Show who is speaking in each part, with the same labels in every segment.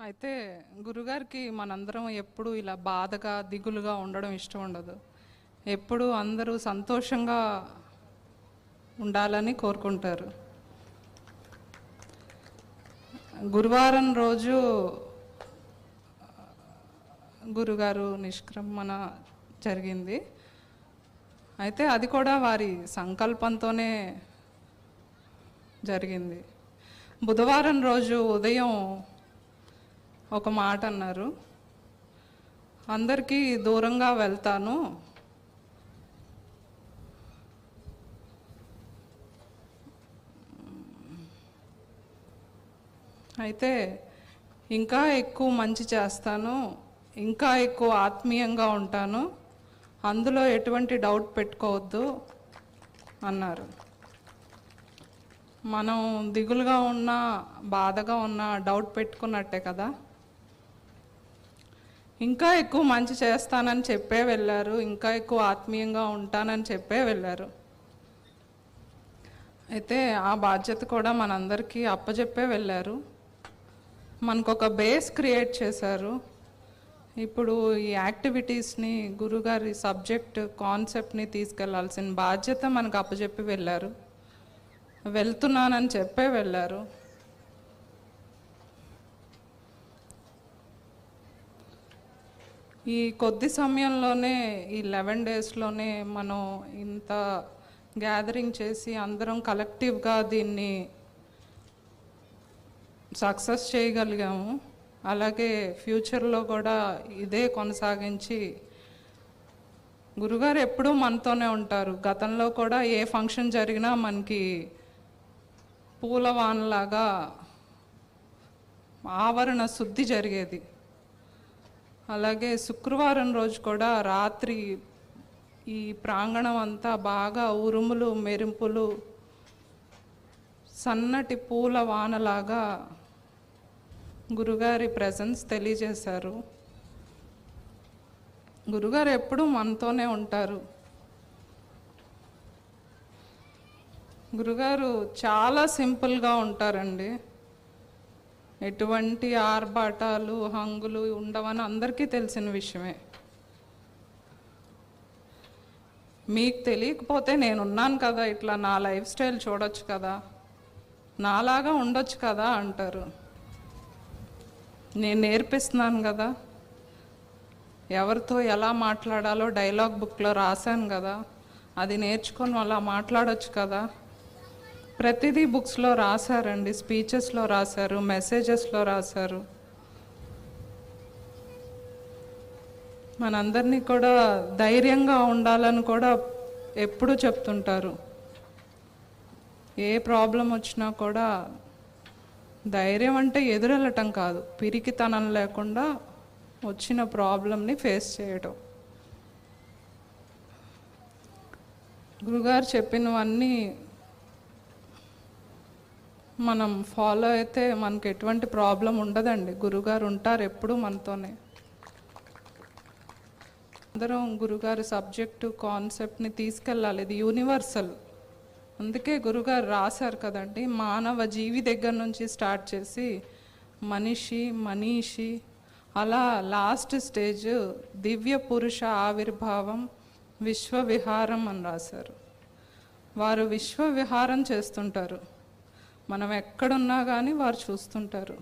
Speaker 1: అయితే గురుగారికి మనందరం ఎప్పుడు ఇలా బాధగా దిగులుగా ఉండడం ఇష్టం ఉండదు. ఎప్పుడు అందరూ సంతోషంగా ఉండాలని కోరుకుంటారు. గురువారం రోజు గురుగారు నిష్క్రమణ జరిగింది. అయితే అది కూడా వారి సంకల్పంతోనే జరిగింది. బుధవారం రోజు ఉదయం ఒక మాట అన్నారు, అందరికీ దూరంగా వెళ్తాను, అయితే ఇంకా ఎక్కువ మంచి చేస్తాను, ఇంకా ఎక్కువ ఆత్మీయంగా ఉంటాను, అందులో ఎటువంటి డౌట్ పెట్టుకోవద్దు అన్నారు. మనం దిగులుగా ఉన్నా బాధగా ఉన్నా డౌట్ పెట్టుకున్నట్టే కదా. ఇంకా ఎక్కువ మంచి చేస్తానని చెప్పే వెళ్ళారు, ఇంకా ఎక్కువ ఆత్మీయంగా ఉంటానని చెప్పే వెళ్ళారు. అయితే ఆ బాధ్యత కూడా మనందరికీ అప్పచెప్పే వెళ్ళారు. మనకు ఒక బేస్ క్రియేట్ చేశారు. ఇప్పుడు ఈ యాక్టివిటీస్ని గురుగారి సబ్జెక్ట్ కాన్సెప్ట్ని తీసుకెళ్లాల్సిన బాధ్యత మనకు అప్పచెప్పి వెళ్ళారు. వెళ్తున్నానని చెప్పే వెళ్ళారు. ఈ కొద్ది సమయంలోనే, ఈ 11 డేస్లోనే మనం ఇంత గ్యాదరింగ్ చేసి అందరం కలెక్టివ్గా దీన్ని సక్సెస్ చేయగలిగాము. అలాగే ఫ్యూచర్లో కూడా ఇదే కొనసాగించి, గురుగారు ఎప్పుడూ మనతోనే ఉంటారు. గతంలో కూడా ఏ ఫంక్షన్ జరిగినా మనకి పూలవానలాగా ఆవరణ శుద్ధి జరిగేది. అలాగే శుక్రవారం రోజు కూడా రాత్రి ఈ ప్రాంగణం అంతా బాగా ఉరుములు మెరుపులు సన్నటి పూల వానలాగా గురుగారి ప్రెజెన్స్ తెలియజేశారు. గురుగారు ఎప్పుడూ మనతోనే ఉంటారు. గురుగారు చాలా సింపుల్గా ఉంటారండి. ఎటువంటి ఆర్భాటాలు హంగులు ఉండవని అందరికీ తెలిసిన విషయమే. మీకు తెలియకపోతే నేనున్నాను కదా, ఇట్లా నా లైఫ్ స్టైల్ చూడొచ్చు కదా, నాలాగా ఉండొచ్చు కదా అంటారు. నేను నేర్పిస్తున్నాను కదా, ఎవరితో ఎలా మాట్లాడాలో డైలాగ్ బుక్లో రాశాను కదా, అది నేర్చుకొని అలా మాట్లాడొచ్చు కదా. ప్రతిదీ బుక్స్లో రాశారండి, స్పీచెస్లో రాశారు, మెసేజెస్లో రాశారు. మనందరినీ కూడా ధైర్యంగా ఉండాలని కూడా ఎప్పుడూ చెప్తుంటారు. ఏ ప్రాబ్లం వచ్చినా కూడా ధైర్యం అంటే ఎదురెళ్ళటం కాదు, పిరికితనం లేకుండా వచ్చిన ప్రాబ్లంని ఫేస్ చేయటం. గురుగారు చెప్పినవన్నీ మనం ఫాలో అయితే మనకు ఎటువంటి ప్రాబ్లం ఉండదండి. గురుగారు ఉంటారు ఎప్పుడు మనతోనే. అందరం గురుగారు సబ్జెక్టు కాన్సెప్ట్ని తీసుకెళ్ళాలి. ఇది యూనివర్సల్. అందుకే గురుగారు రాశారు కదండి, మానవ జీవి దగ్గర నుంచి స్టార్ట్ చేసి మనిషి మనీషి అలా లాస్ట్ స్టేజ్ దివ్య పురుష ఆవిర్భావం విశ్వవిహారం అని రాశారు. వారు విశ్వవిహారం చేస్తుంటారు. మనం ఎక్కడున్నా కానీ వారు చూస్తుంటారు.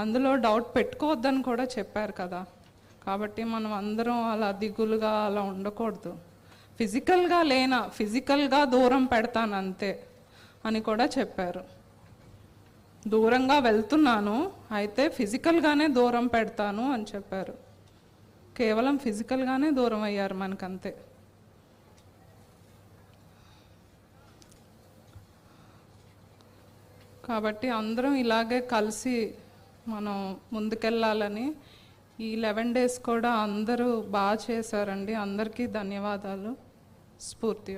Speaker 1: అందులో డౌట్ పెట్టుకోవద్దని కూడా చెప్పారు కదా. కాబట్టి మనం అందరం అలా దిగులుగా అలా ఉండకూడదు. ఫిజికల్గా దూరం పెడతాను అంతే అని కూడా చెప్పారు. దూరంగా వెళ్తున్నాను, అయితే ఫిజికల్గానే దూరం పెడతాను అని చెప్పారు. కేవలం ఫిజికల్గానే దూరం అయ్యారు మనకంతే. కాబట్టి అందరం ఇలాగే కలిసి మనం ముందుకెళ్ళాలని. ఈ 11 డేస్ కూడా అందరూ బాగా చేశారండి. అందరికీ ధన్యవాదాలు. స్ఫూర్తి.